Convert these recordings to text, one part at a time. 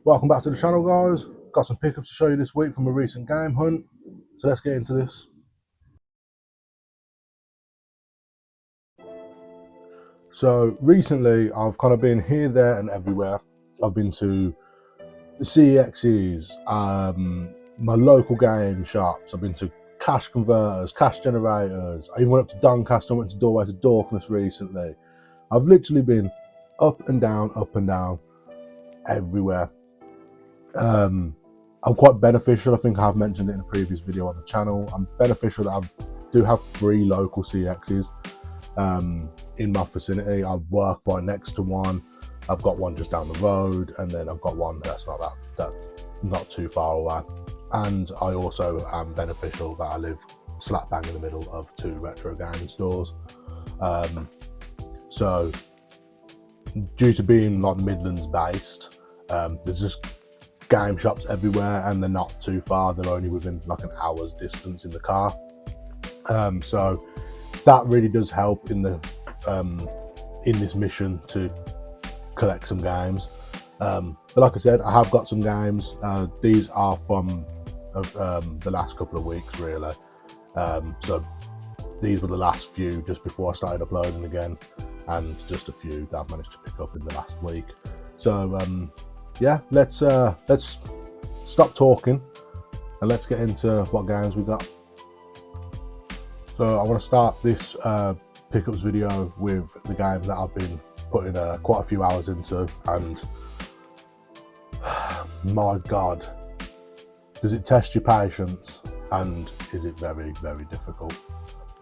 Welcome back to the channel, guys. Got some pickups to show you this week from a recent game hunt, so let's get into this. So recently I've kind of been here, there and everywhere. I've been to the CEXs, my local game shops, I've been to cash converters, cash generators. I even went up to Doncaster, I went to Doorway to Dorkness recently. I've literally been up and down, everywhere. I'm quite beneficial. I think I've mentioned it in a previous video on the channel. I'm beneficial that I do have 3 local CEXs in my vicinity. I work right next to one. I've got one just down the road, and then I've got one that's not too far away. And I also am beneficial that I live slap bang in the middle of 2 retro gaming stores. So due to being like Midlands based, there's just game shops everywhere, and they're not too far. They're only within like an hour's distance in the car. So that really does help in the in this mission to collect some games. But like I said, I have got some games. These are from the last couple of weeks, really. So these were the last few just before I started uploading again, and just a few that I've managed to pick up in the last week. So yeah, let's stop talking and let's get into what games we got. So I want to start this pickups video with the game that I've been putting quite a few hours into, and my god, does it test your patience, and is it very, very difficult.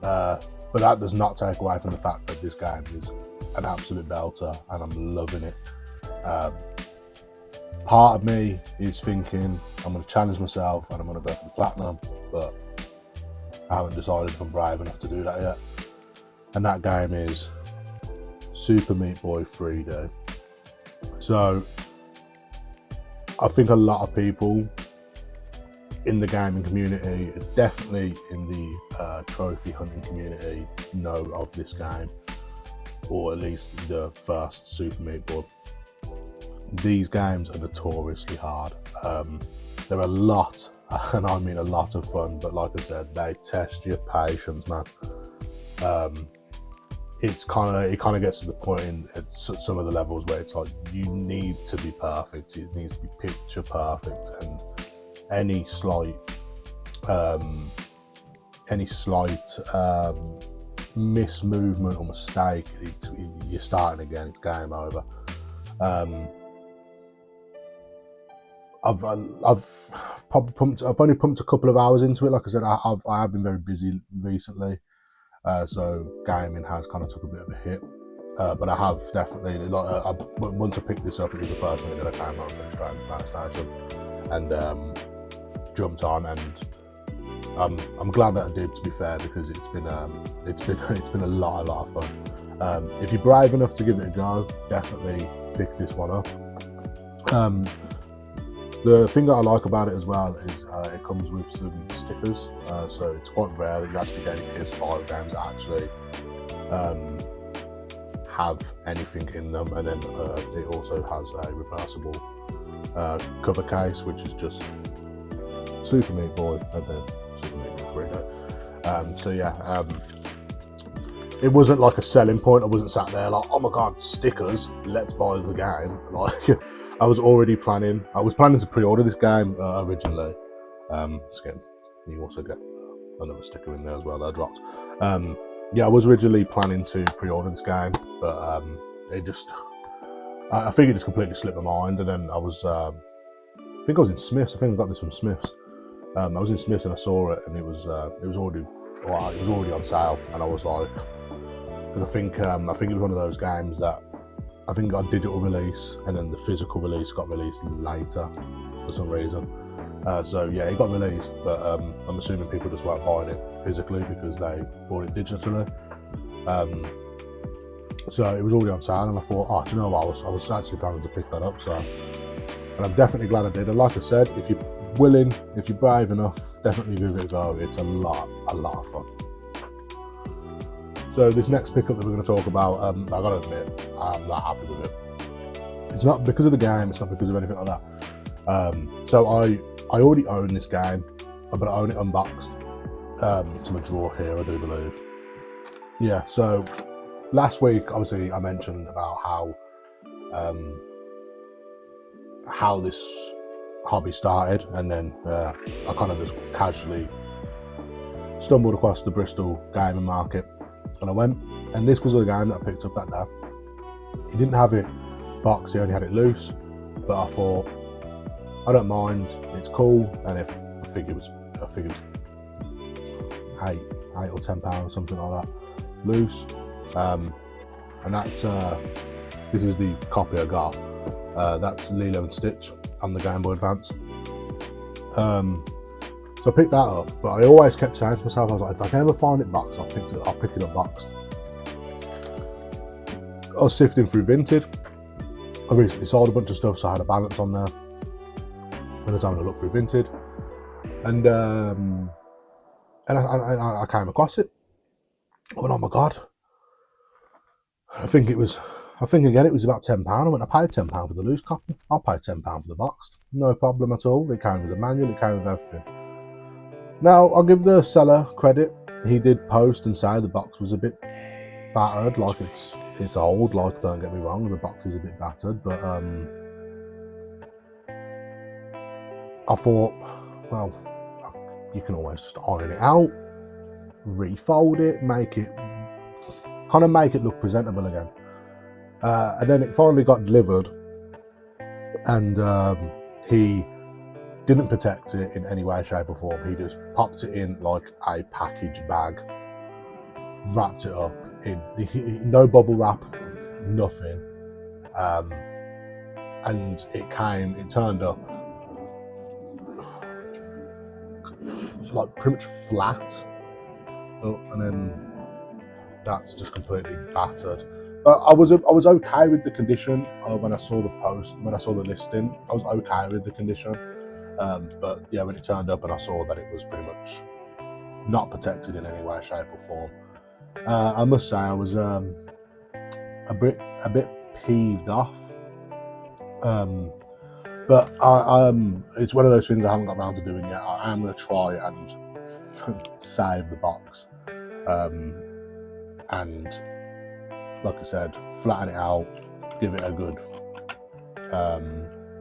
But that does not take away from the fact that this game is an absolute belter and I'm loving it. Part of me is thinking I'm going to challenge myself and I'm going to go for the platinum, but I haven't decided if I'm brave enough to do that yet. And that game is Super Meat Boy 3D. So I think a lot of people in the gaming community, definitely in the trophy hunting community, know of this game, or at least the first Super Meat Boy. These games are notoriously hard. They're a lot, and I mean a lot of fun, but like I said, they test your patience, man. It kind of gets to the point at some of the levels where it's like you need to be perfect. It needs to be picture perfect, and any slight mismovement or mistake, you're starting again. It's game over. I've only pumped a couple of hours into it. Like I said, I have been very busy recently, so gaming has kind of took a bit of a hit. But I have definitely, once I picked this up, it was the first thing that I came home and straight into PlayStation and jumped on, and I'm glad that I did, to be fair, because it's been a lot of fun. If you're brave enough to give it a go, definitely pick this one up. The thing that I like about it as well is it comes with some stickers, so it's quite rare that you actually get any PS5 games that actually have anything in them. And then it also has a reversible cover case, which is just Super Meat Boy and then Super Meat Boy 3D. So yeah, it wasn't like a selling point. I wasn't sat there like, oh my god, stickers, let's buy the game. Like, I was planning to pre-order this game originally. You also get another sticker in there as well that I dropped. Yeah, I was originally planning to pre-order this game, but I think it just completely slipped my mind. And then I think I was in Smiths. I think I got this from Smiths. I was in Smiths and I saw it, and it was already on sale, and I was like, because I think it was one of those games that I think got a digital release, and then the physical release got released later for some reason. So yeah, it got released, but I'm assuming people just weren't buying it physically because they bought it digitally. So it was already on sale, and I thought, oh, do you know what? I was actually planning to pick that up. So, and I'm definitely glad I did. And like I said, if you're willing, if you're brave enough, definitely give it a go. It's a lot of fun. So this next pickup that we're going to talk about, I gotta admit, I'm not happy with it. It's not because of the game, it's not because of anything like that. So I already own this game, but I own it unboxed. It's in my drawer here, I do believe. Yeah, so last week, obviously, I mentioned about how this hobby started, and then I kind of just casually stumbled across the Bristol gaming market, and I went, and this was the game that I picked up that day. He didn't have it boxed, he only had it loose, but I thought, I don't mind, it's cool, and if I think it was £8 or £10, something like that, loose. And that's this is the copy I got. That's Lilo and Stitch on the Game Boy Advance. So I picked that up, but I always kept saying to myself, I was like, if I can ever find it boxed, I'll pick it up boxed. I was sifting through Vinted. I recently sold a bunch of stuff, so I had a balance on there. I was having a look through Vinted, and I came across it. I went, oh my god! I think again it was about £10. I went, I paid £10 for the loose copy. I'll pay £10 for the boxed. No problem at all. It came with the manual. It came with everything. Now I'll give the seller credit. He did post and say the box was a bit battered, like it's old. Like, don't get me wrong, the box is a bit battered, but I thought, well, you can always just iron it out, refold it, make it look presentable again. And then it finally got delivered, and he didn't protect it in any way, shape or form. He just popped it in like a package bag, wrapped it up in no bubble wrap, nothing, and it turned up like pretty much flat, and then that's just completely battered. But I was okay with the condition when I saw the listing. I was okay with the condition, but yeah, when it turned up and I saw that it was pretty much not protected in any way, shape or form, I must say I was a bit peeved off. But it's one of those things I haven't got around to doing yet. I am going to try and save the box, and like I said, flatten it out, give it a good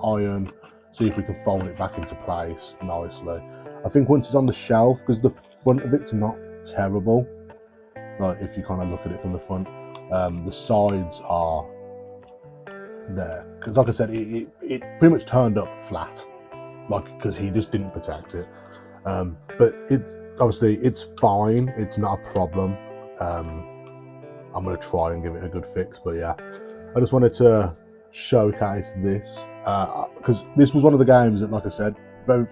iron, see if we can fold it back into place nicely. I think once it's on the shelf, because the front of it's not terrible, like if you kind of look at it from the front, the sides are there, because like I said, it pretty much turned up flat, like, because he just didn't protect it, but it's fine, it's not a problem. I'm going to try and give it a good fix, but yeah, I just wanted to showcase this, because this was one of the games that, like I said,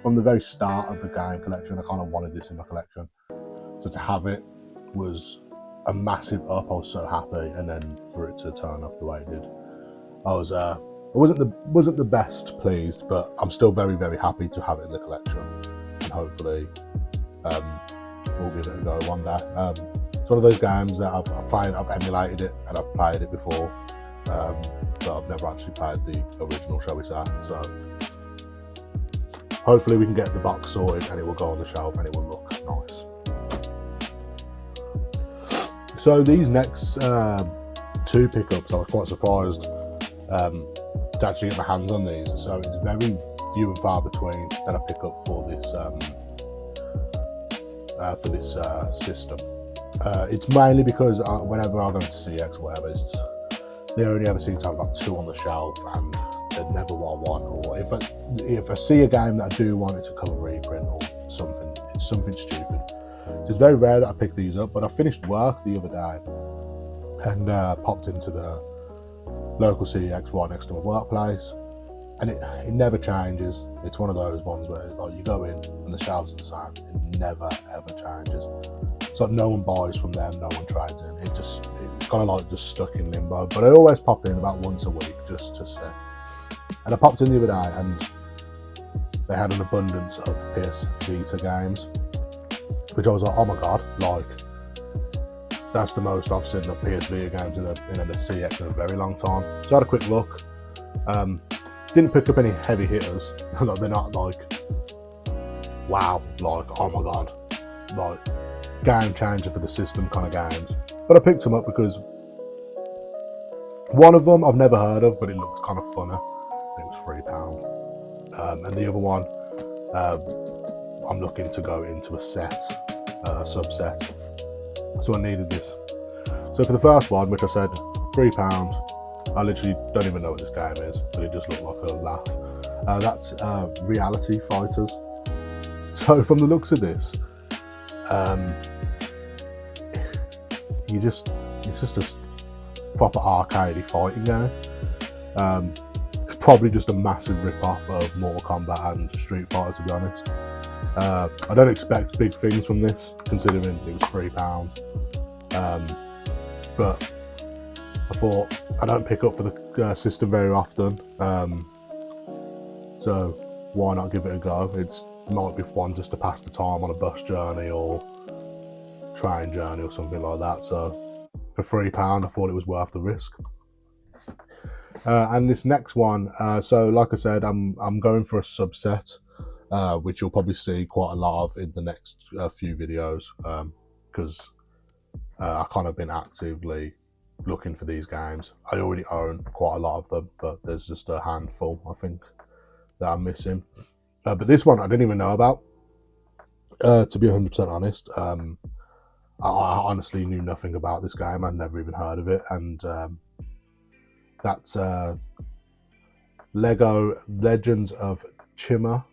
from the very start of the game collection, I kind of wanted this in my collection, so to have it was a massive up. I was so happy, and then for it to turn up the way it did, I wasn't the best pleased, but I'm still very, very happy to have it in the collection, and hopefully we'll give it a go one day. It's one of those games that I've emulated it, and I've played it before, but I've never actually played the original, shall we say. So hopefully we can get the box sorted, and it will go on the shelf, and it will look nice. So these next two pickups, I was quite surprised to actually get my hands on these. So it's very few and far between that I pick up for this system. It's mainly because whenever I go to CX or whatever, they only ever seem to have about two on the shelf, and they'd never want one. Or if I see a game that I do want, it's a cover reprint or something. It's something stupid. So it's very rare that I pick these up. But I finished work the other day and popped into the local CX right next to my workplace, and it never changes. It's one of those ones where like you go in and the shelves are the same. It never ever changes. It's like no one buys from them, no one trades in. It's kind of like just stuck in limbo. But I always pop in about once a week just to see. And I popped in the other day, and they had an abundance of PS Vita games, which I was like, oh my god, like that's the most I've seen of PS Vita games in a CX in a very long time. So I had a quick look. Didn't pick up any heavy hitters. Like, they're not like, wow, like, oh my god, like game changer for the system kind of games. But I picked them up because one of them I've never heard of, but it looked kind of funny. It was £3. And the other one, I'm looking to go into a set, a subset. So I needed this. So for the first one, which I said £3, I literally don't even know what this game is, but it just looked like a laugh. That's Reality Fighters. So from the looks of this, it's just a proper arcadey fighting game. It's probably just a massive rip-off of Mortal Kombat and Street Fighter, to be honest. I don't expect big things from this, considering it was £3. But I thought I don't pick up for the system very often, so why not give it a go? It might be one just to pass the time on a bus journey or train journey or something like that. So for £3, I thought it was worth the risk. And this next one, so like I said, I'm going for a subset, which you'll probably see quite a lot of in the next few videos, because I've kind of been actively looking for these games. I already own quite a lot of them, but there's just a handful, I think, that I'm missing. But this one I didn't even know about, to be 100% honest. I honestly knew nothing about this game. I'd never even heard of it, and that's Lego Legends of Chima,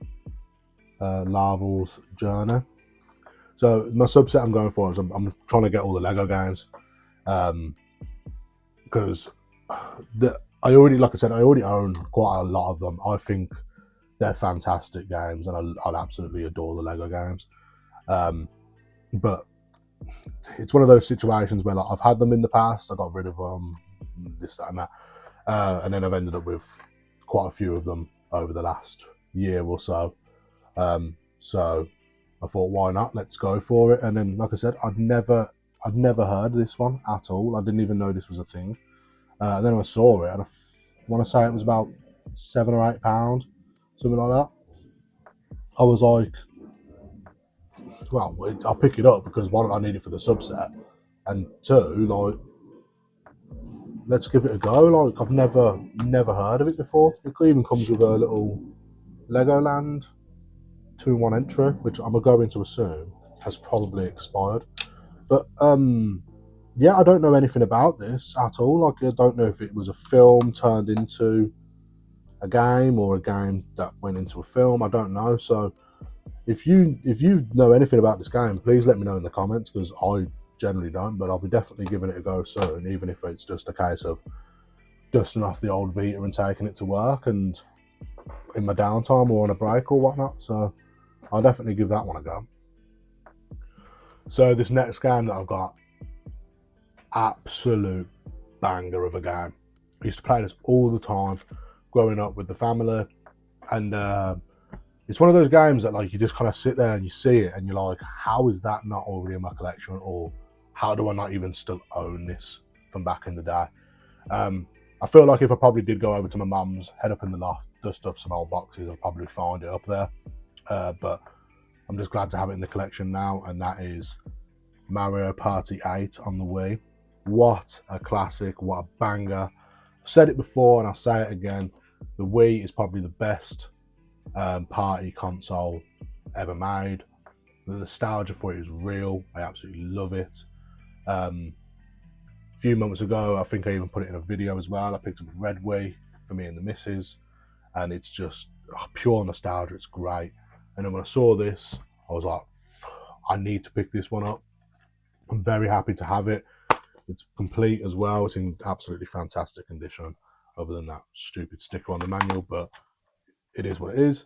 Larval's Journey. So my subset I'm going for is I'm trying to get all the Lego games, because I already own quite a lot of them. I think they're fantastic games, and I'll absolutely adore the Lego games. But it's one of those situations where, like, I've had them in the past, I got rid of them, this, that, and that, and then I've ended up with quite a few of them over the last year or so. So I thought, why not? Let's go for it. And then, like I said, I'd never heard of this one at all. I didn't even know this was a thing. And then I saw it, and I want to say it was about £7 or £8, something like that. I was like, well, I'll pick it up because one, I need it for the subset, and two, like, let's give it a go. Like, I've never heard of it before. It even comes with a little Legoland 2-in-1 entry, which I'm going to assume has probably expired. But yeah, I don't know anything about this at all. Like, I don't know if it was a film turned into a game or a game that went into a film. I don't know. So if you know anything about this game, please let me know in the comments, because I generally don't, but I'll be definitely giving it a go soon, even if it's just a case of dusting off the old Vita and taking it to work and in my downtime or on a break or whatnot. So I'll definitely give that one a go. So this next game that I've got, absolute banger of a game. I used to play this all the time growing up with the family, and it's one of those games that, like, you just kind of sit there and you see it and you're like, how is that not already in my collection, or how do I not even still own this from back in the day? I feel like if I probably did go over to my mum's, head up in the loft, dust up some old boxes, I'll probably find it up there. But I'm just glad to have it in the collection now, and that is Mario Party 8 on the Wii. What a classic, what a banger. I've said it before and I'll say it again, the Wii is probably the best party console ever made. The nostalgia for it is real. I absolutely love it. A few months ago, I think I even put it in a video as well. I picked up a red Wii for me and the missus, and it's just pure nostalgia. It's great. And then when I saw this, I was like, I need to pick this one up. I'm very happy to have it. It's complete as well. It's in absolutely fantastic condition, other than that stupid sticker on the manual, but it is what it is.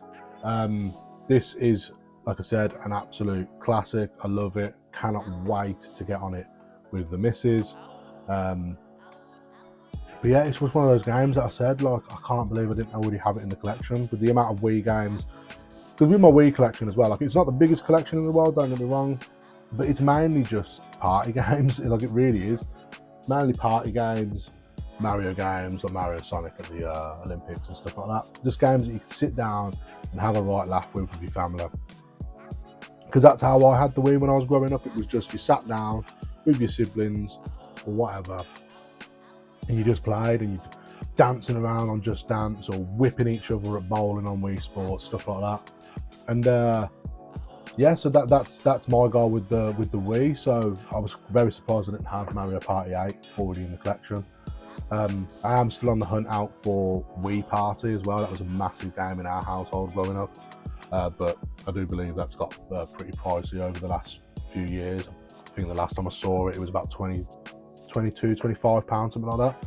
This is, like I said, an absolute classic. I love it. Cannot wait to get on it with the missus. But yeah, it's just one of those games that I said, like, I can't believe I didn't already have it in the collection. With the amount of Wii games, because with my Wii collection as well, like, it's not the biggest collection in the world, don't get me wrong, but it's mainly just party games. Like, it really is mainly party games, Mario games or Mario Sonic at the Olympics and stuff like that. Just games that you can sit down and have a right laugh with your family. Because that's how I had the Wii when I was growing up. It was just you sat down with your siblings or whatever, and you just played, and you dancing around on Just Dance or whipping each other at bowling on Wii Sports, stuff like that. And yeah, so that's my goal with the Wii. So I was very surprised I didn't have Mario Party 8 already in the collection. I am still on the hunt out for Wii Party as well. That was a massive game in our household growing up. But I do believe that's got pretty pricey over the last few years. I think the last time I saw it, it was about 22, 25 pounds, something like that.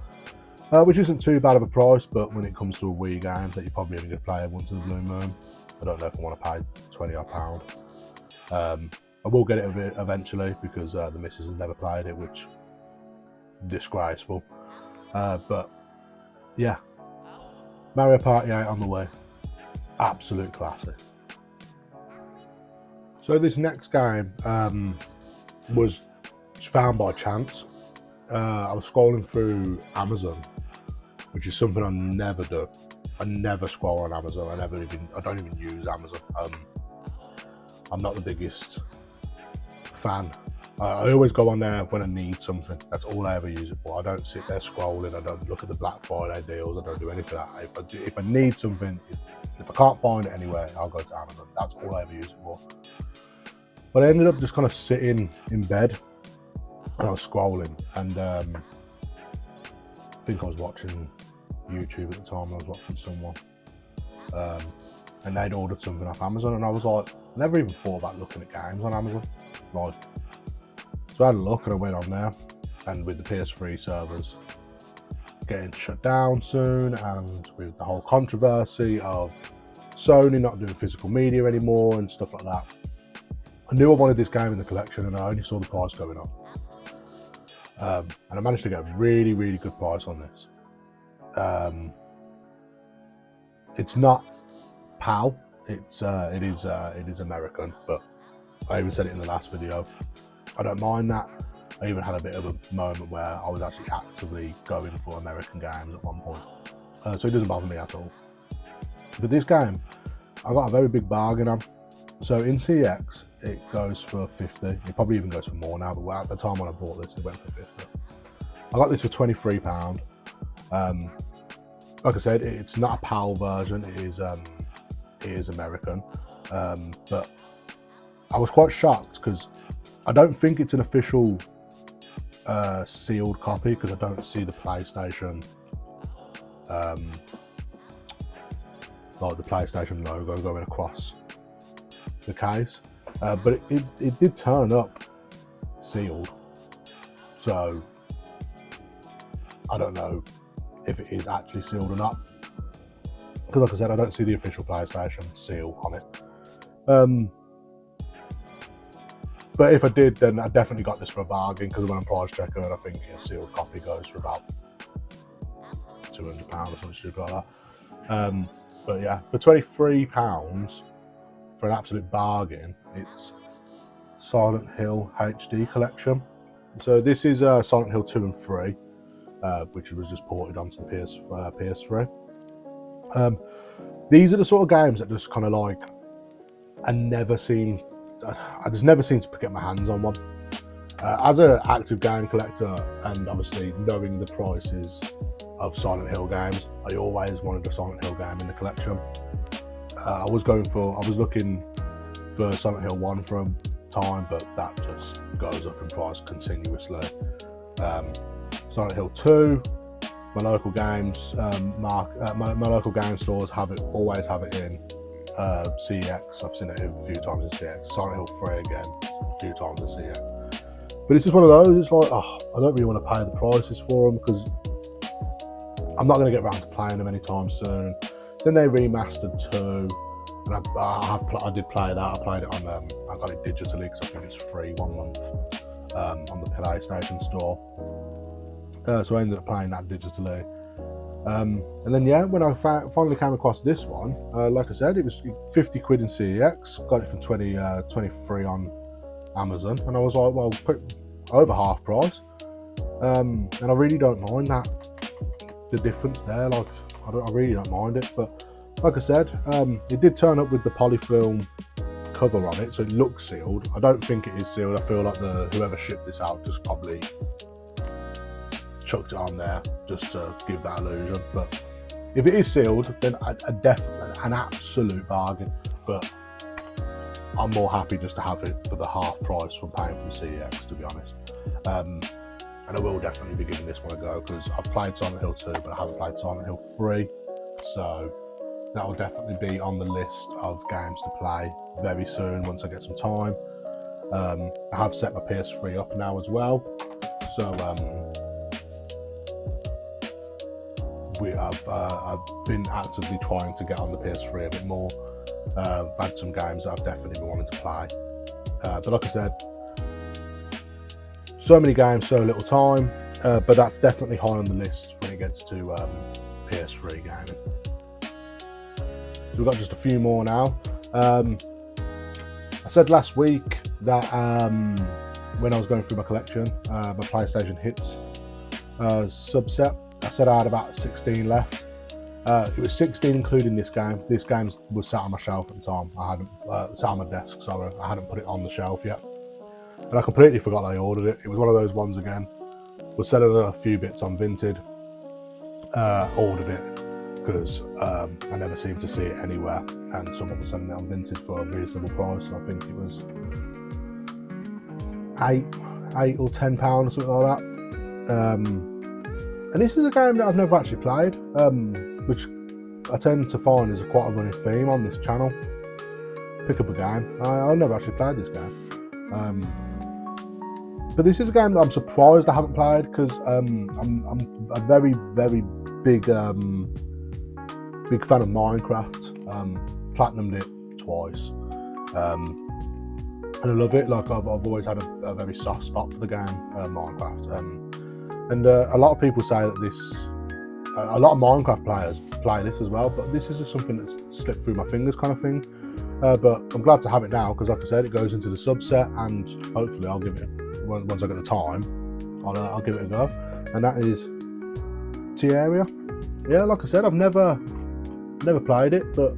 Which isn't too bad of a price, but when it comes to a Wii game that you're probably only going to play once in a blue moon, I don't know if I want to pay £20 odd. I will get it eventually because the missus has never played it, which disgraceful. But yeah, Mario Party 8 on the way. Absolute classic. So this next game was found by chance. I was scrolling through Amazon, which is something I never do. I never scroll on Amazon. I don't even use Amazon. I'm not the biggest fan. I always go on there when I need something. That's all I ever use it for. I don't sit there scrolling. I don't look at the Black Friday deals. I don't do anything like that. If I need something, if I can't find it anywhere, I'll go to Amazon. That's all I ever use it for. But I ended up just kind of sitting in bed and I was scrolling, and I think I was watching YouTube at the time. I was watching someone, and they'd ordered something off Amazon, and I was like, I never even thought about looking at games on Amazon. Like, so I had a look and I went on there, and with the PS3 servers getting shut down soon, and with the whole controversy of Sony not doing physical media anymore and stuff like that, I knew I wanted this game in the collection, and I only saw the price going up. And I managed to get a really, really good price on this. It's not PAL, it is American, but I even said it in the last video. I don't mind that. I even had a bit of a moment where I was actually actively going for American games at one point. So it doesn't bother me at all. But this game, I got a very big bargain on. So in CX, it goes for 50. It probably even goes for more now, but at the time when I bought this, it went for 50. I got this for £23. Like I said, it's not a PAL version. It is American. But I was quite shocked because I don't think it's an official sealed copy, because I don't see the PlayStation like the PlayStation logo going across the case, but it did turn up sealed, so I don't know if it is actually sealed or not, because like I said, I don't see the official PlayStation seal on it. But if I did, then I definitely got this for a bargain, because when I'm price checking, I think a sealed copy goes for about £200 or something stupid like that. But yeah, for £23 for an absolute bargain, it's Silent Hill HD collection. So this is Silent Hill 2 and 3, which was just ported onto the PS3. These are the sort of games that just kind of like I just never seem to get my hands on one. As an active game collector, and obviously knowing the prices of Silent Hill games, I always wanted a Silent Hill game in the collection. I was looking for Silent Hill 1 for a time, but that just goes up in price continuously. Silent Hill 2, my local games, my local game stores always have it in CX. I've seen it a few times in CX. Silent Hill 3 again, a few times in CX. But it's just one of those, it's like, I don't really want to pay the prices for them, because I'm not going to get around to playing them anytime soon. Then they remastered 2, and I did play that. I played it on, I got it digitally because I think it's free 1 month on the PlayStation store. So I ended up playing that digitally. And then yeah, when I finally came across this one, like I said, it was 50 quid in CEX, got it for 23 on Amazon, and I was like, well, over half price. And I really don't mind that. the difference there. Like, I really don't mind it. But like I said, it did turn up with the polyfilm cover on it, so it looks sealed. I don't think it is sealed. I feel like whoever shipped this out just probably chucked it on there just to give that illusion. But if it is sealed, then a definitely an absolute bargain. But I'm more happy just to have it for the half price from paying from CEX, to be honest. And I will definitely be giving this one a go, because I've played Silent Hill 2, but I haven't played Silent Hill 3. So that will definitely be on the list of games to play very soon once I get some time. I have set my PS3 up now as well. So I've been actively trying to get on the PS3 a bit more. I've had some games that I've definitely been wanting to play. But like I said, so many games, so little time. But that's definitely high on the list when it gets to PS3 gaming. So we've got just a few more now. I said last week that when I was going through my collection, my PlayStation Hits subset, I said I had about 16 left. It was 16 including this game. This game was sat on my shelf at the time. I hadn't sat on my desk, sorry. I hadn't put it on the shelf yet. And I completely forgot I ordered it. It was one of those ones again. Was selling a few bits on Vinted. Ordered it because I never seemed to see it anywhere, and someone was selling it on Vinted for a reasonable price. I think it was £8 or £10 or something like that. And this is a game that I've never actually played, which I tend to find is quite a running theme on this channel. Pick up a game. I've never actually played this game. But this is a game that I'm surprised I haven't played, because I'm a very, very big fan of Minecraft. Platinumed it twice. And I love it. Like, I've always had a very soft spot for the game, Minecraft. And a lot of people say that a lot of Minecraft players play this as well, but this is just something that's slipped through my fingers kind of thing. But I'm glad to have it now, because like I said, it goes into the subset, and hopefully I'll give it, once I get the time, I'll give it a go. And that is Terraria. Yeah, like I said, I've never played it, but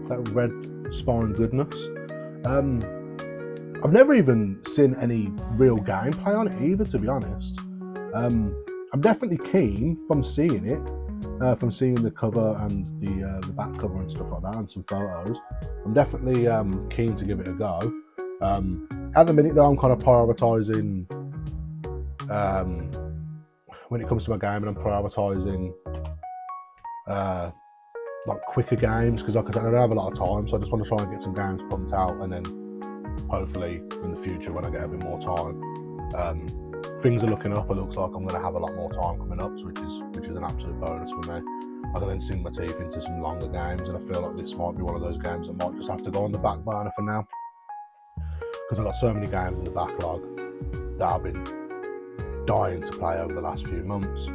that red spine goodness. I've never even seen any real gameplay on it either, to be honest. I'm definitely keen from seeing it, from seeing the cover and the back cover and stuff like that, and some photos. I'm definitely keen to give it a go. At the minute though, I'm kind of prioritising, when it comes to my game, and I'm prioritising like quicker games, because like I said, I don't have a lot of time, so I just want to try and get some games pumped out, and then hopefully in the future, when I get a bit more time, things are looking up. It looks like I'm going to have a lot more time coming up, which is an absolute bonus for me. I can then sink my teeth into some longer games, and I feel like this might be one of those games that might just have to go on the back burner for now, because I've got so many games in the backlog that I've been dying to play over the last few months.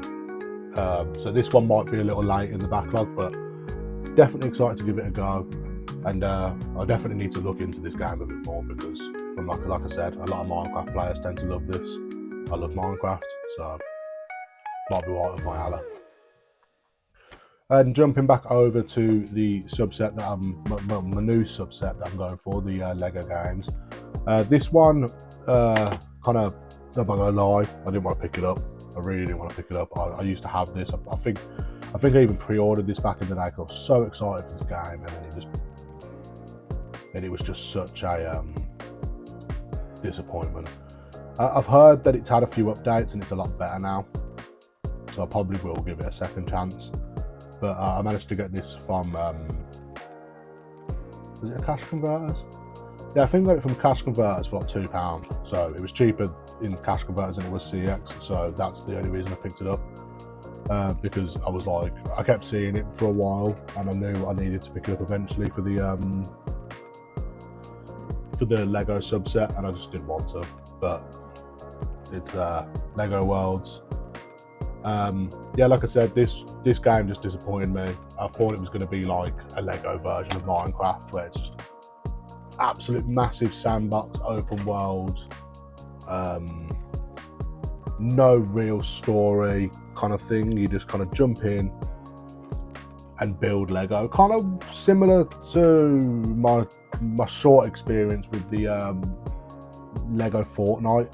So this one might be a little late in the backlog, but definitely excited to give it a go. And I definitely need to look into this game a bit more, because from like I said, a lot of Minecraft players tend to love this. I love Minecraft, so might be right up my alley. And jumping back over to the subset that my new subset that I'm going for, the Lego games. This one, kind of, I'm not gonna lie, I didn't want to pick it up. I really didn't want to pick it up. I used to have this. I think I even pre-ordered this back in the day, because I was so excited for this game, and then it was just such a disappointment. I've heard that it's had a few updates and it's a lot better now, so I probably will give it a second chance. But I managed to get this from, was it a Cash Converters? Yeah, I think I got it from Cash Converters for like £2, so it was cheaper in Cash Converters than it was CX, so that's the only reason I picked it up. Because I was like, I kept seeing it for a while, and I knew I needed to pick it up eventually for the Lego subset, and I just didn't want to. But it's Lego Worlds. Yeah, like I said, this game just disappointed me. I thought it was going to be like a Lego version of Minecraft, where it's just absolute massive sandbox, open world, no real story kind of thing. You just kind of jump in and build Lego, kind of similar to my short experience with the Lego Fortnite.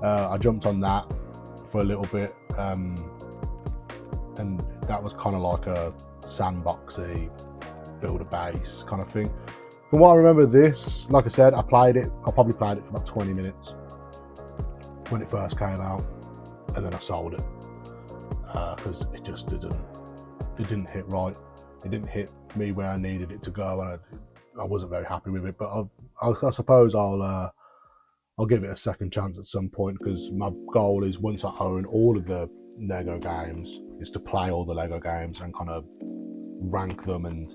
I jumped on that for a little bit, and that was kind of like a sandboxy, build a base kind of thing. From what I remember, this, like I said, I probably played it for about 20 minutes when it first came out, and then I sold it because it just didn't hit right. It didn't hit me where I needed it to go, and I wasn't very happy with it. But I suppose I'll give it a second chance at some point, because my goal is, once I own all of the Lego games, is to play all the Lego games and kind of rank them, and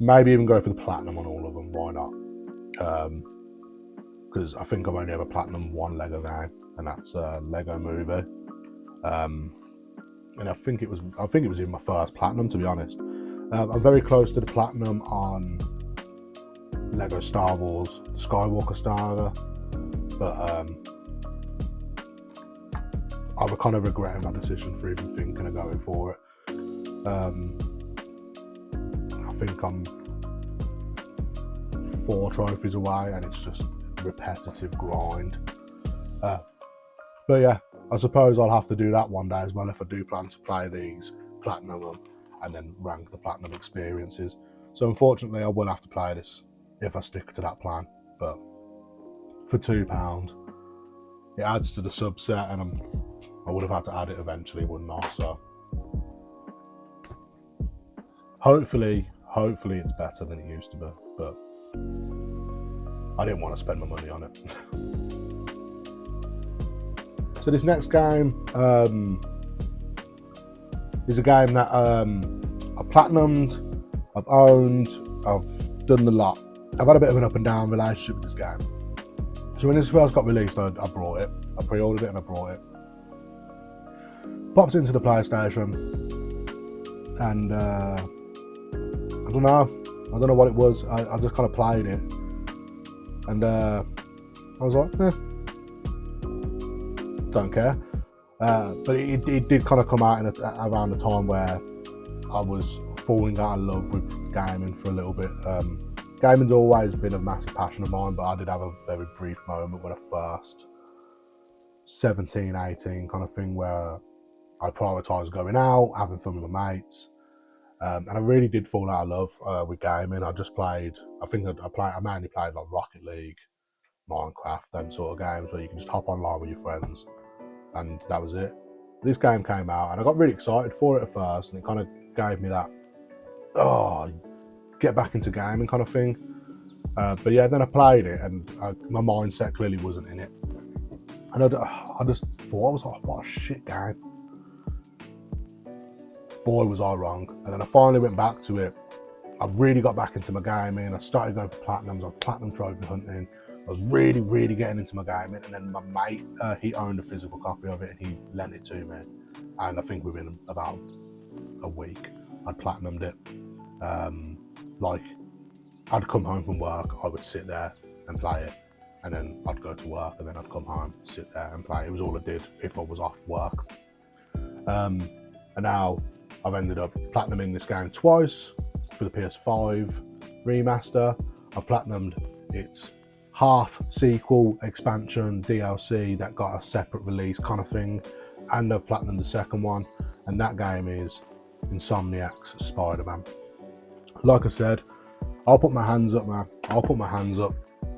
maybe even go for the platinum on all of them. Why not? Because I think I've only ever platinum one Lego game, and that's Lego Movie. And I think it was in my first platinum, to be honest. I'm very close to the platinum on Lego Star Wars Skywalker Saga, but I was kind of regretting my decision for even thinking of going for it. I think I'm 4 trophies away, and it's just repetitive grind. But yeah, I suppose I'll have to do that one day as well if I do plan to play these, platinum them, and then rank the platinum experiences. So unfortunately, I will have to play this if I stick to that plan. But for £2, it adds to the subset, and I would have had to add it eventually, wouldn't I? So hopefully it's better than it used to be. But I didn't want to spend my money on it. So this next game is a game that I've platinumed, I've owned, I've done the lot. I've had a bit of an up and down relationship with this game. So when this first got released, I brought it. I pre-ordered it and I brought it. Popped into the PlayStation, and I don't know what it was. I just kind of played it, and I was like, don't care. But it did kind of come out around the time where I was falling out of love with gaming for a little bit. Gaming's always been a massive passion of mine, but I did have a very brief moment when I first 17, 18 kind of thing, where I prioritised going out, having fun with my mates, and I really did fall out of love with gaming. I just played, I mainly played like Rocket League, Minecraft, them sort of games where you can just hop online with your friends, and that was it. This game came out, and I got really excited for it at first, and it kind of gave me that, get back into gaming kind of thing. But yeah, then I played it, and my mindset clearly wasn't in it, and I just thought, I was like, what a shit game. Boy, was I wrong. And then I finally went back to it. I really got back into my gaming. I started going for platinums. I was platinum trophy hunting. I was really, really getting into my gaming. And then my mate, he owned a physical copy of it, and he lent it to me. And I think within about a week, I'd platinumed it. I'd come home from work, I would sit there and play it. And then I'd go to work, and then I'd come home, sit there and play. It was all I did if I was off work. And now I've ended up platinuming this game twice for the PS5 remaster. I platinumed its half sequel, expansion, DLC that got a separate release kind of thing, and I've platinumed the second one, and that game is Insomniac's Spider-Man. Like I said, I'll put my hands up, man. I'll put my hands up.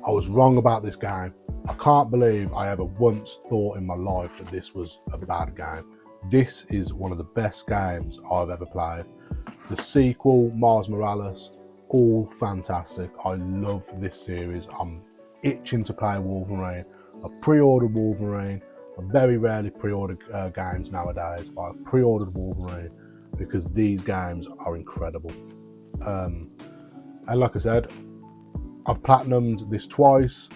I was wrong about this game. I can't believe I ever once thought in my life that this was a bad game. This is one of the best games I've ever played. The sequel, Miles Morales, all fantastic. I love this series. I'm itching to play Wolverine. I pre-ordered Wolverine. I very rarely pre-order games nowadays, but I've pre-ordered Wolverine because these games are incredible. And like I said, I've platinumed this twice,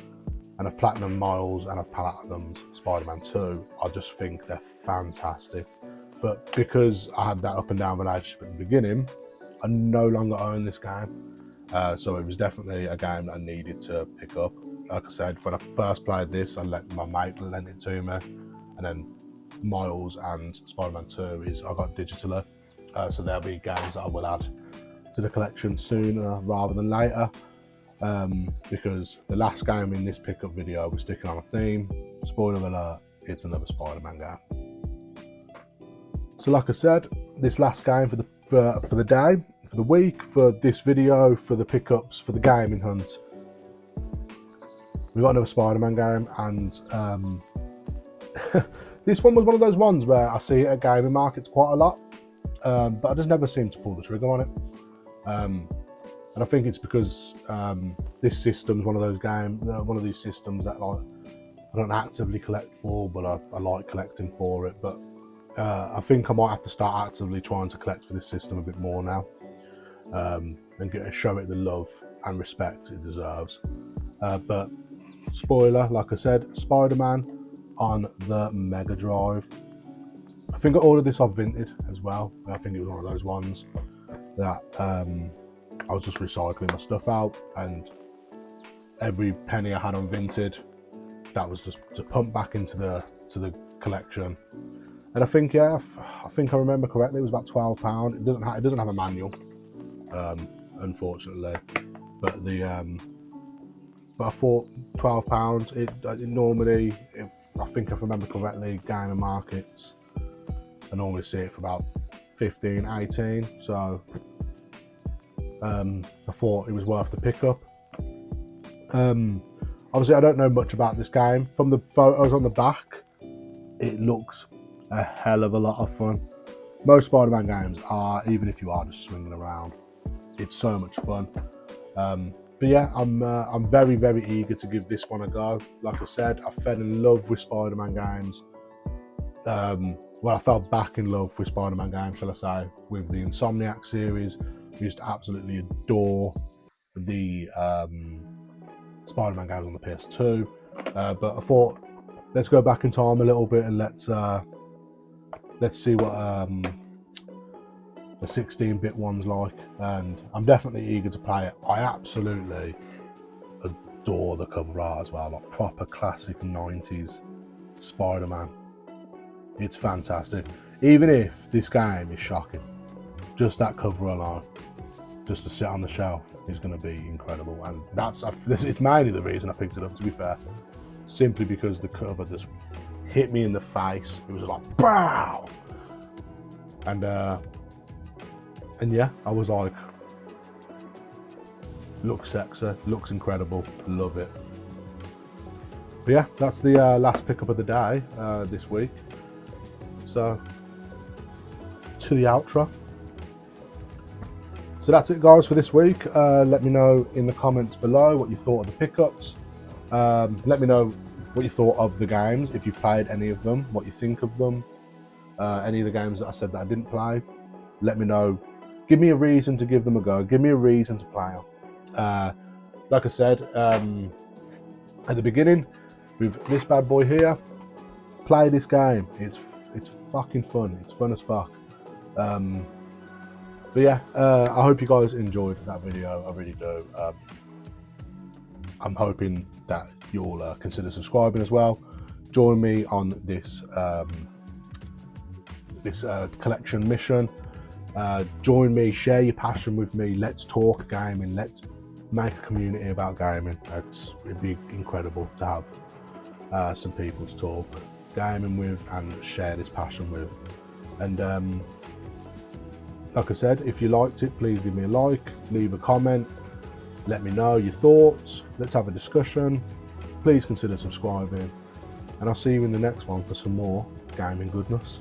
and I've platinumed Miles, and I've platinumed Spider-Man 2. I just think they're fantastic. But because I had that up and down relationship at the beginning, I no longer own this game. So it was definitely a game that I needed to pick up. like I said, when I first played this, I let my mate lend it to me, and then Miles and Spider-Man 2 I got digitally, so there'll be games that I will add to the collection sooner rather than later, because the last game in this pickup video, we're sticking on a theme. Spoiler alert, it's another Spider-Man game. So like I said, this last game for the day, for the week, for this video, for the pickups, for the gaming hunt, we got another Spider-Man game, and this one was one of those ones where I see it at gaming markets quite a lot, but I just never seem to pull the trigger on it. And I think it's because this system's one of those one of these systems that like I don't actively collect for, but I like collecting for it. But I think I might have to start actively trying to collect for this system a bit more now, and show it the love and respect it deserves. But spoiler, like I said, Spider-Man on the Mega Drive. I think I ordered this off Vinted as well. I think it was one of those ones that I was just recycling my stuff out, and every penny I had on Vinted, that was just to pump back into the collection. And I think, yeah, I think I remember correctly, it was about £12. It doesn't have a manual, unfortunately, but but I thought £12. It normally, I think if I remember correctly, gaming markets, I normally see it for about 15, 18. So I thought it was worth the pickup. Obviously, I don't know much about this game. From the photos on the back, it looks a hell of a lot of fun. Most Spider-Man games are, even if you are just swinging around, it's so much fun. But yeah, I'm very, very eager to give this one a go. Like I said, I fell in love with Spider-Man games. Well, I fell back in love with Spider-Man games, shall I say, with the Insomniac series. I used to absolutely adore the Spider-Man games on the PS2. But I thought, let's go back in time a little bit and let's see what the 16-bit one's like, and I'm definitely eager to play it. I absolutely adore the cover art as well, like proper classic 90s Spider-Man. It's fantastic. Even if this game is shocking, just that cover alone, just to sit on the shelf, is going to be incredible. And it's mainly the reason I picked it up, to be fair, simply because the cover just hit me in the face. It was like, BOW! And yeah, I was like, looks sexy, looks incredible, love it. But yeah, that's the last pickup of the day this week. So, to the outro. So that's it, guys, for this week. Let me know in the comments below what you thought of the pickups. Let me know what you thought of the games, if you've played any of them, what you think of them. Any of the games that I said that I didn't play, let me know. Give me a reason to give them a go. Give me a reason to play them. Like I said at the beginning, with this bad boy here, play this game. It's fucking fun. It's fun as fuck. But yeah, I hope you guys enjoyed that video. I really do. I'm hoping that you'll consider subscribing as well. Join me on this collection mission. Join me, share your passion with me. Let's talk gaming. Let's make a community about gaming. It'd be incredible to have some people to talk gaming with and share this passion with. And like I said, if you liked it, please give me a like, leave a comment, let me know your thoughts. Let's have a discussion. Please consider subscribing, and I'll see you in the next one for some more gaming goodness.